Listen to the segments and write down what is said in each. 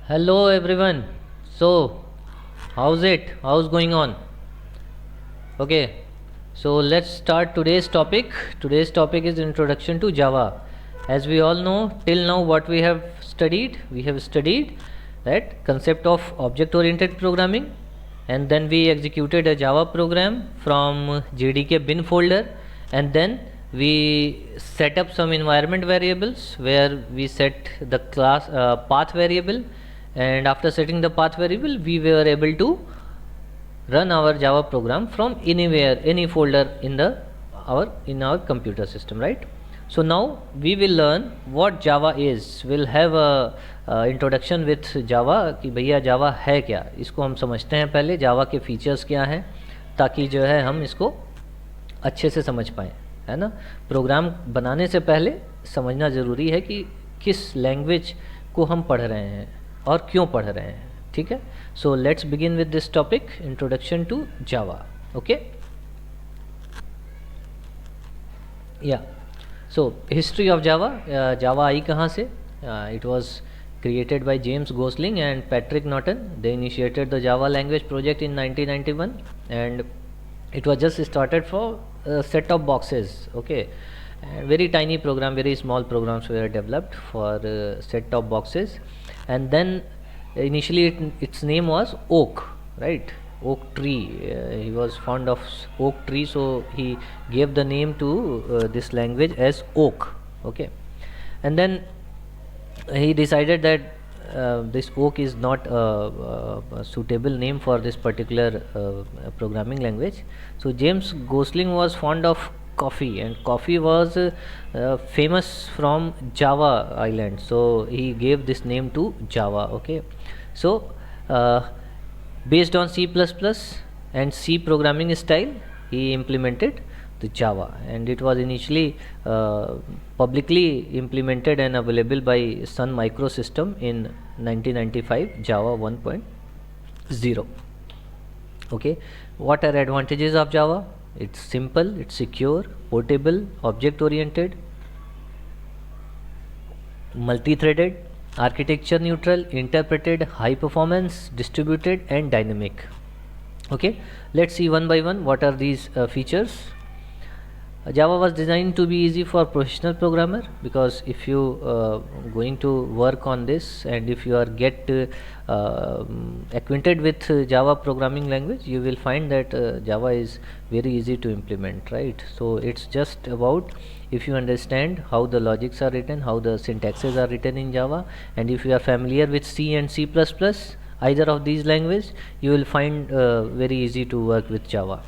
Hello everyone. So, how's it? How's going on? Okay. So, let's start today's topic. Today's topic is introduction to Java. As we all know, till now what we have studied that concept of object oriented programming, and then we executed a Java program from JDK bin folder, and then we set up some environment variables where we set the class path variable, and after setting the path variable we were able to run our Java program from anywhere, any folder in our computer system, right? So now we will learn what Java is. We'll have a introduction with Java कि भैया Java है क्या, इसको हम समझते हैं पहले Java के फीचर्स क्या हैं, ताकि जो है हम इसको अच्छे से समझ पाएँ, है ना। प्रोग्राम बनाने से पहले समझना ज़रूरी है कि किस लैंग्वेज को हम पढ़ रहे हैं और क्यों पढ़ रहे हैं, ठीक है। So let's begin with this topic, introduction to Java. Okay, या so history of Java. Java आई कहाँ से? It was created by James Gosling and Patrick Norton. They initiated the Java language project in 1991, and it was just started for set-top boxes. Okay, and very tiny program, very small programs were developed for set-top boxes, and then initially its name was Oak, right? Oak tree. He was fond of oak tree, so he gave the name to this language as Oak. Okay, and then he decided that this Oak is not a suitable name for this particular programming language. So James Gosling was fond of coffee, and coffee was famous from Java island, so he gave this name to Java. Okay, so based on C++ and C programming style, he implemented the Java, and it was initially publicly implemented and available by Sun Microsystem in 1995, Java 1.0. Okay, what are advantages of Java? It's simple, it's secure, portable, object oriented, multi-threaded, architecture neutral, interpreted, high performance, distributed and dynamic. Okay, let's see one by one what are these features. Java was designed to be easy for professional programmer, because if you going to work on this, and if you are get acquainted with Java programming language, you will find that Java is very easy to implement, right? So it's just about, if you understand how the logics are written, how the syntaxes are written in Java, and if you are familiar with C and C++, either of these languages, you will find very easy to work with Java.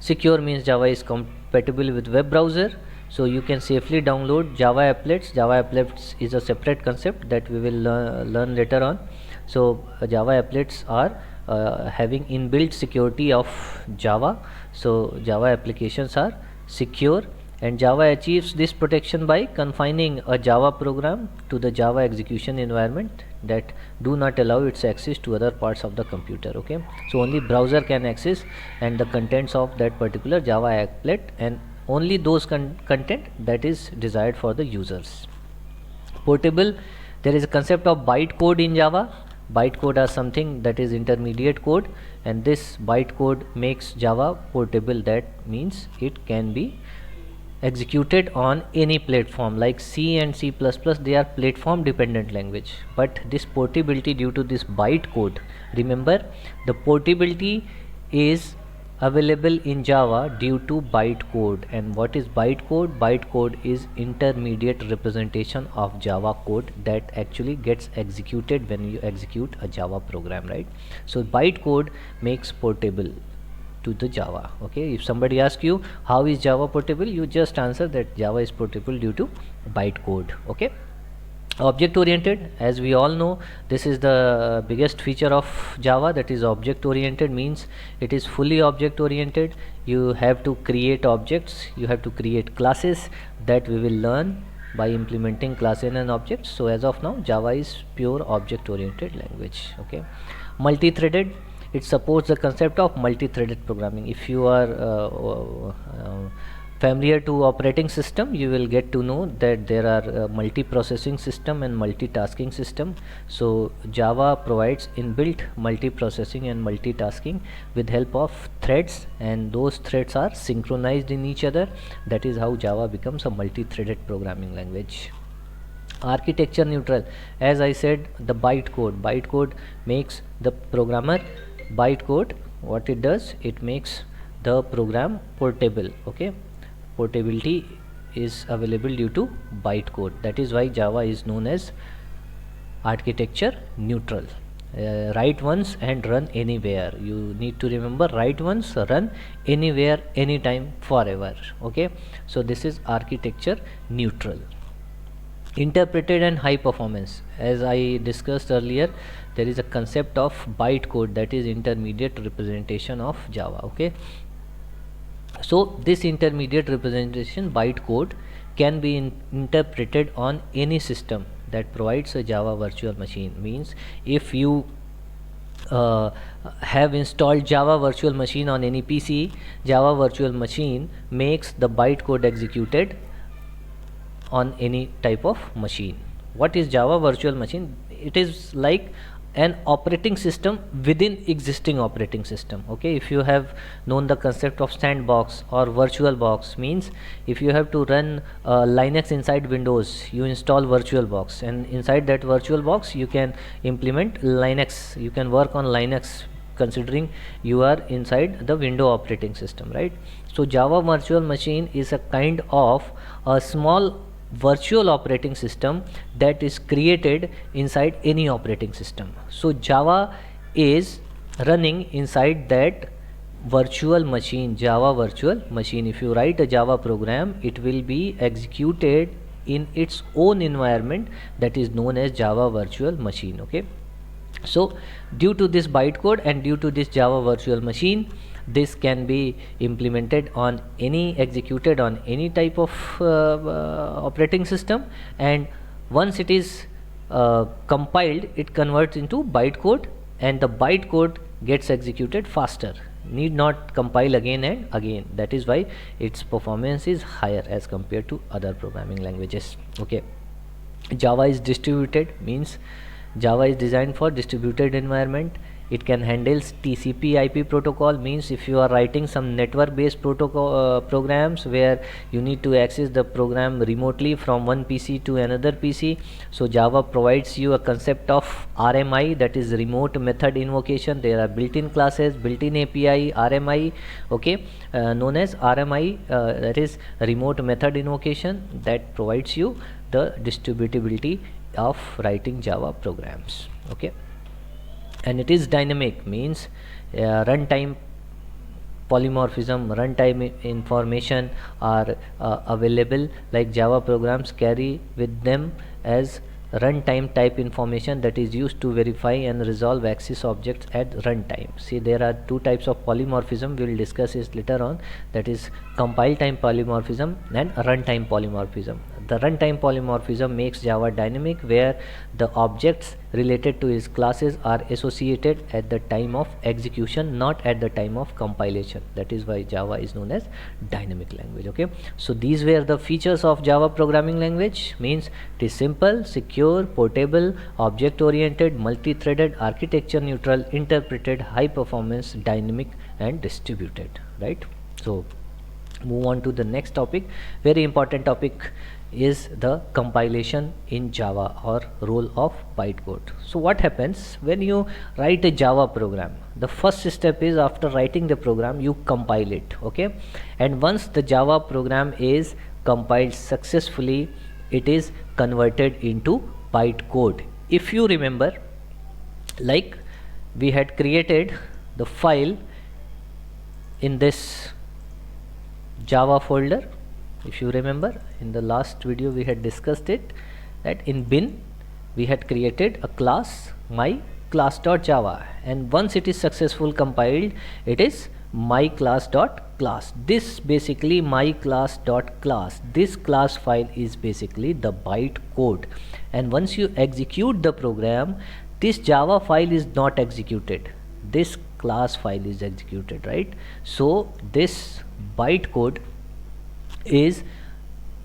Secure means Java is compatible with web browser, so you can safely download Java applets. Java applets is a separate concept that we will learn later on. So Java applets are having inbuilt security of Java, so Java applications are secure, and Java achieves this protection by confining a Java program to the Java execution environment that do not allow its access to other parts of the computer. Okay, so only browser can access and the contents of that particular Java applet, and only those content that is desired for the users. Portable, there is a concept of bytecode in Java. Bytecode are something that is intermediate code, and this bytecode makes Java portable. That means it can be executed on any platform like C and C++. They are platform dependent language, but this portability due to this bytecode, remember the portability is available in Java due to bytecode. And what is bytecode? Bytecode is intermediate representation of Java code that actually gets executed when you execute a Java program, right? So bytecode makes portable to the Java. Okay, if somebody asks you how is Java portable, you just answer that Java is portable due to bytecode. Okay, object oriented, as we all know, this is the biggest feature of Java, that is object oriented means it is fully object oriented. You have to create objects, you have to create classes, that we will learn by implementing class in an object. So as of now, Java is pure object oriented language. Okay, multi-threaded, it supports the concept of multi-threaded programming. If you are familiar to operating system, you will get to know that there are multi-processing system and multitasking system. So Java provides inbuilt multiprocessing and multitasking with help of threads, and those threads are synchronized in each other. That is how Java becomes a multi-threaded programming language. Architecture neutral, as I said, the bytecode makes the programmer bytecode. What it does, it makes the program portable. Okay, portability is available due to bytecode. That is why Java is known as architecture neutral. Write once and run anywhere. You need to remember, write once, run anywhere, anytime, forever. Okay, so this is architecture neutral. Interpreted and high performance, as I discussed earlier, there is a concept of bytecode, that is intermediate representation of Java. Okay, so this intermediate representation bytecode can be interpreted on any system that provides a Java virtual machine. Means if you have installed Java virtual machine on any PC, Java virtual machine makes the bytecode executed on any type of machine. What is Java virtual machine? It is like an operating system within existing operating system. Okay, if you have known the concept of sandbox or virtual box, means if you have to run Linux inside Windows, you install VirtualBox, and inside that VirtualBox you can implement Linux, you can work on Linux, considering you are inside the window operating system, right? So Java virtual machine is a kind of a small virtual operating system that is created inside any operating system. So Java is running inside that virtual machine, Java virtual machine. If you write a Java program, it will be executed in its own environment, that is known as Java virtual machine. Okay, so due to this bytecode and due to this Java virtual machine, this can be implemented on any, executed on any type of operating system, and once it is compiled, it converts into bytecode, and the bytecode gets executed faster, need not compile again and again. That is why its performance is higher as compared to other programming languages. Okay, Java is distributed, means Java is designed for distributed environment. It can handle TCP IP protocol, means if you are writing some network based protocol programs where you need to access the program remotely from one PC to another PC, so Java provides you a concept of RMI, that is remote method invocation. There are built-in classes, built-in API, RMI. Okay, known as RMI, that is remote method invocation, that provides you the distributability of writing Java programs. Okay, and it is dynamic, means runtime polymorphism, runtime information are available, like Java programs carry with them as runtime type information that is used to verify and resolve access objects at runtime. See, there are two types of polymorphism, we will discuss this later on, that is compile time polymorphism and runtime polymorphism. The runtime polymorphism makes Java dynamic, where the objects related to its classes are associated at the time of execution, not at the time of compilation. That is why Java is known as dynamic language. Okay, so these were the features of Java programming language. Means it is simple, secure, portable, object oriented, multi-threaded, architecture neutral, interpreted, high performance, dynamic and distributed, right? So move on to the next topic. Very important topic is the compilation in Java, or role of bytecode. So what happens when you write a Java program? The first step is, after writing the program, you compile it. Okay, and once the Java program is compiled successfully, it is converted into bytecode. If you remember, like we had created the file in this Java folder. If you remember, in the last video we had discussed it, that in bin we had created a class, my class.java, and once it is successful compiled, it is my class.class. This basically my class.class, this class file is basically the bytecode, and once you execute the program, this Java file is not executed, this class file is executed, right? So this bytecode is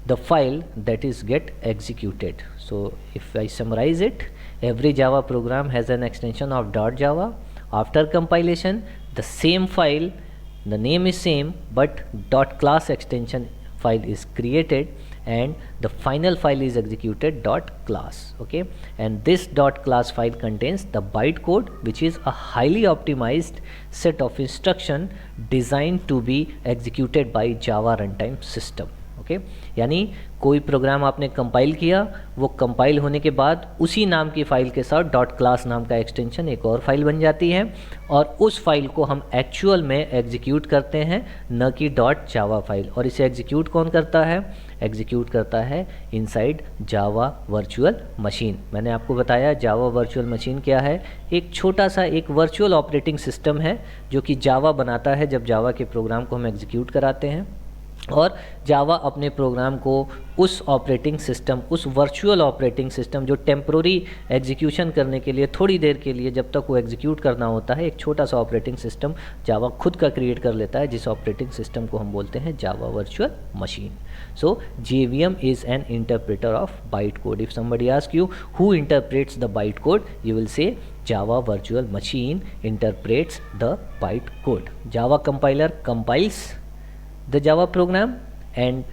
the file that is get executed. So if I summarize it, every Java program has an extension of .java. After compilation, the same file, the name is same, but .class extension file is created and the final file is executed .class. Okay, and this .class file contains the bytecode, which is a highly optimized set of instruction designed to be executed by Java runtime system. Okay यानी कोई programme आपने compile किया, वो compile होने के बाद उसी नाम की फ़ाइल के साथ डॉट क्लास नाम का एक्सटेंशन एक और फाइल बन जाती है और उस फाइल को हम एक्चुअल में एग्जीक्यूट करते हैं, न कि डॉट जावा फाइल। और इसे एग्जीक्यूट कौन करता है? एग्जीक्यूट करता है इनसाइड जावा वर्चुअल मशीन। मैंने आपको बताया जावा वर्चुअल मशीन क्या है। एक छोटा सा एक वर्चुअल ऑपरेटिंग सिस्टम है जो कि जावा बनाता है जब जावा के प्रोग्राम को हम एग्जीक्यूट कराते हैं, और जावा अपने प्रोग्राम को उस ऑपरेटिंग सिस्टम, उस वर्चुअल ऑपरेटिंग सिस्टम जो टेम्प्रोरी एग्जीक्यूशन करने के लिए थोड़ी देर के लिए जब तक वो एग्जीक्यूट करना होता है, एक छोटा सा ऑपरेटिंग सिस्टम जावा खुद का क्रिएट कर लेता है, जिस ऑपरेटिंग सिस्टम को हम बोलते हैं Java virtual machine. So JVM is an interpreter of byte code. If somebody ask you who interprets the byte code, you will say Java virtual machine interprets the byte code. Java compiler compiles the Java program and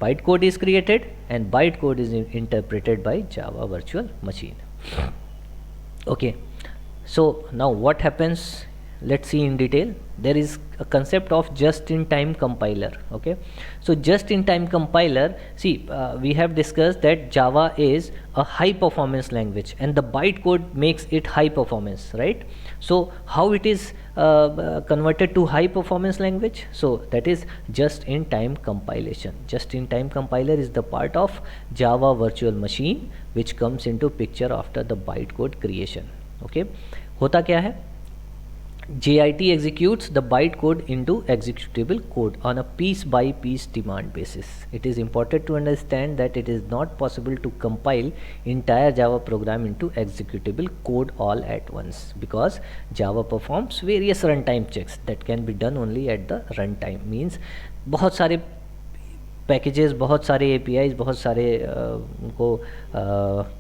bytecode is created and bytecode is interpreted by Java virtual machine. Okay, so now what happens? Let's see in detail. There is a concept of just-in-time compiler. Okay, so just-in-time compiler, see, we have discussed that Java is a high-performance language and the bytecode makes it high performance, right? So how it is converted to high-performance language? So that is just-in-time compilation. Just-in-time compiler is the part of Java virtual machine which comes into picture after the bytecode creation. Okay, होता क्या है? JIT executes the bytecode into executable code on a piece-by-piece demand basis. It is important to understand that it is not possible to compile entire Java program into executable code all at once because Java performs various runtime checks that can be done only at the runtime. Means बहुत सारे packages, बहुत सारे APIs, बहुत सारे उनको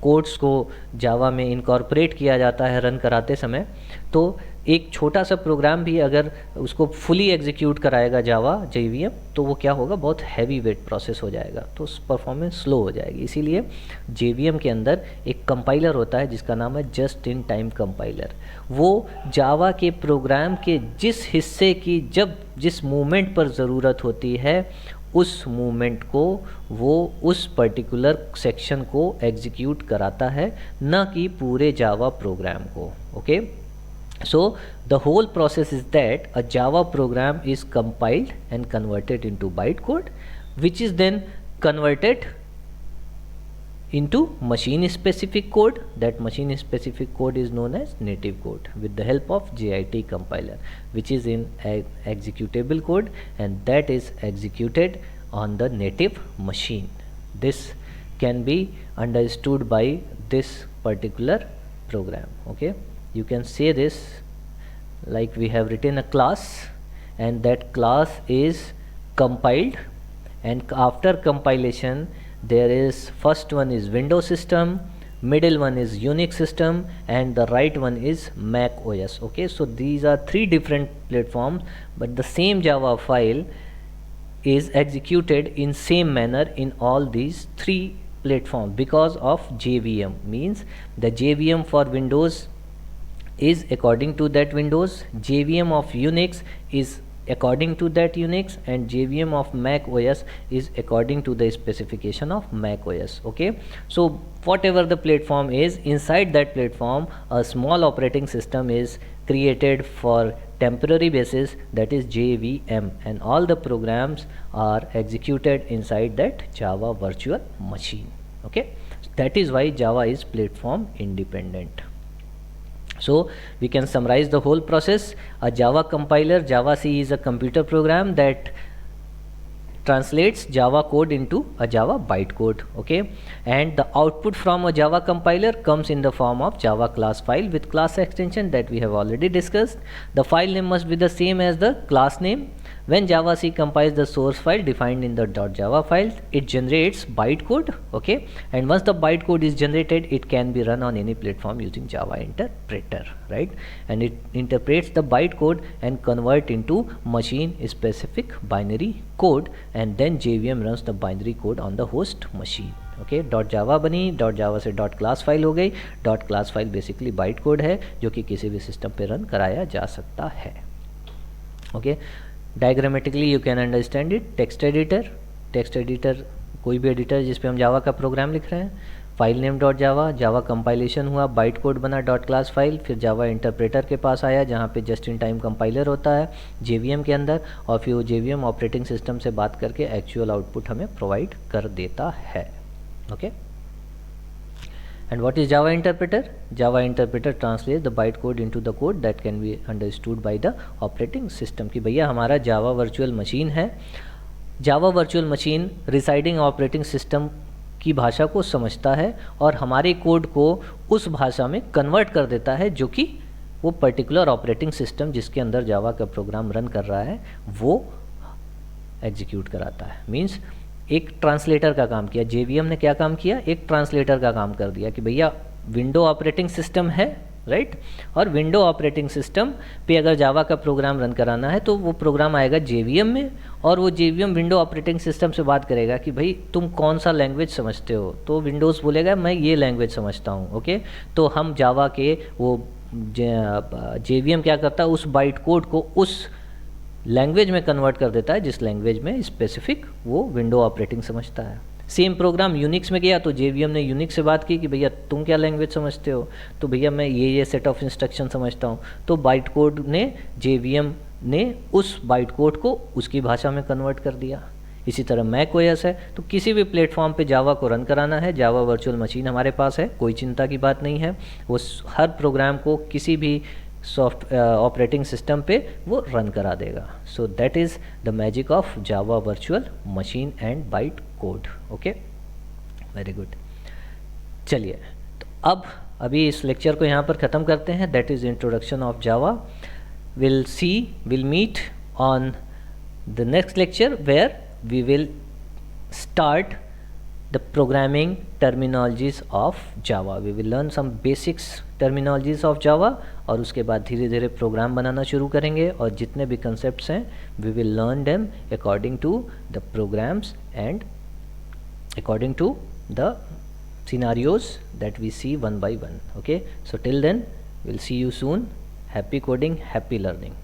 codes को जावा में incorporate किया जाता है रन कराते समय। तो एक छोटा सा प्रोग्राम भी अगर उसको फुली एग्जीक्यूट कराएगा जावा JVM, तो वो क्या होगा? बहुत हैवी वेट प्रोसेस हो जाएगा, तो परफॉर्मेंस स्लो हो जाएगी। इसीलिए JVM के अंदर एक कंपाइलर होता है जिसका नाम है जस्ट इन टाइम कंपाइलर। वो जावा के प्रोग्राम के जिस हिस्से की जब जिस मूवमेंट पर ज़रूरत होती है, उस मूवमेंट को वो उस पर्टिकुलर सेक्शन को एग्जीक्यूट कराता है, न कि पूरे जावा प्रोग्राम को। Okay, so the whole process is that a Java program is compiled and converted into bytecode, which is then converted into machine specific code. That machine specific code is known as native code with the help of JIT compiler, which is in executable code, and that is executed on the native machine. This can be understood by this particular program. Okay, you can say this like we have written a class and that class is compiled, and after compilation there is first one is Windows system, middle one is Unix system, and the right one is Mac OS. Okay, so these are three different platforms, but the same Java file is executed in same manner in all these three platforms because of JVM. Means the JVM for Windows is according to that Windows, JVM of Unix is according to that Unix, and JVM of Mac OS is according to the specification of Mac OS. Okay, so whatever the platform is, inside that platform a small operating system is created for temporary basis, that is JVM, and all the programs are executed inside that Java virtual machine. Okay, that is why Java is platform independent. So we can summarize the whole process. A Java compiler, Java C, is a computer program that translates Java code into a Java bytecode. Okay, and the output from a Java compiler comes in the form of Java class file with class extension that we have already discussed. The file name must be the same as the class name. When javac compiles the source file defined in the .java file, it generates bytecode, okay, and once the bytecode is generated, it can be run on any platform using Java interpreter, right? And it interprets the bytecode and convert into machine specific binary code, and then JVM runs the binary code on the host machine. Okay, dot जावा बनी, dot जावा से dot class file हो गई. Dot class file basically byte code है जो कि किसी भी system पे रन कराया जा सकता है. Okay, diagrammatically you can understand it. Text editor कोई भी एडिटर जिस पे हम जावा का प्रोग्राम लिख रहे हैं. फाइल नेम डॉट जावा, जावा कंपाइलेशन हुआ, बाइट कोड बना डॉट क्लास फाइल, फिर जावा इंटरप्रेटर के पास आया जहाँ पे जस्ट इन टाइम कंपाइलर होता है JVM के अंदर, और फिर वो JVM ऑपरेटिंग सिस्टम से बात करके एक्चुअल आउटपुट हमें प्रोवाइड कर देता है. Okay, and what is Java interpreter? Java interpreter translates the bytecode into the code that can be understood by the operating system. कि भैया हमारा जावा वर्चुअल मशीन है, Java virtual machine residing operating system की भाषा को समझता है और हमारे कोड को उस भाषा में कन्वर्ट कर देता है जो कि वो पर्टिकुलर ऑपरेटिंग सिस्टम जिसके अंदर जावा का प्रोग्राम रन कर रहा है वो एग्जीक्यूट कराता है. मीन्स एक ट्रांसलेटर का काम किया. JVM ने क्या काम किया? एक ट्रांसलेटर का काम कर दिया कि भैया विंडो ऑपरेटिंग सिस्टम है, राइट, और विंडो ऑपरेटिंग सिस्टम पे अगर जावा का प्रोग्राम रन कराना है तो वो प्रोग्राम आएगा JVM में, और वो JVM विंडो ऑपरेटिंग सिस्टम से बात करेगा कि भाई तुम कौन सा लैंग्वेज समझते हो. तो विंडोज़ बोलेगा मैं ये लैंग्वेज समझता हूँ. ओके, तो हम जावा के वो JVM क्या करता है, उस बाइट कोड को उस लैंग्वेज में कन्वर्ट कर देता है जिस लैंग्वेज में स्पेसिफिक वो विंडो ऑपरेटिंग समझता है. सेम प्रोग्राम यूनिक्स में गया तो JVM ने यूनिक्स से बात की कि भैया तुम क्या लैंग्वेज समझते हो, तो भैया मैं ये सेट ऑफ इंस्ट्रक्शन समझता हूँ. तो बाइट कोड ने JVM ने उस बाइट कोड को उसकी भाषा में कन्वर्ट कर दिया. इसी तरह मैक OS है, तो किसी भी प्लेटफॉर्म पे जावा को रन कराना है, जावा वर्चुअल मशीन हमारे पास है, कोई चिंता की बात नहीं है. वो हर प्रोग्राम को किसी भी ऑपरेटिंग सिस्टम पे वो रन करा देगा. So that is the magic of Java virtual machine and byte code. Okay, very good. चलिए, तो अब अभी इस लेक्चर को यहाँ पर ख़त्म करते हैं. That is introduction of Java. Will meet on the next lecture where we will start the programming terminologies of Java. We will learn some basics terminologies of Java और उसके बाद धीरे धीरे प्रोग्राम बनाना शुरू करेंगे, और जितने भी concepts हैं we will learn them according to the programs and according to the scenarios that we see one by one. Okay, so till then we'll see you soon. Happy coding, happy learning.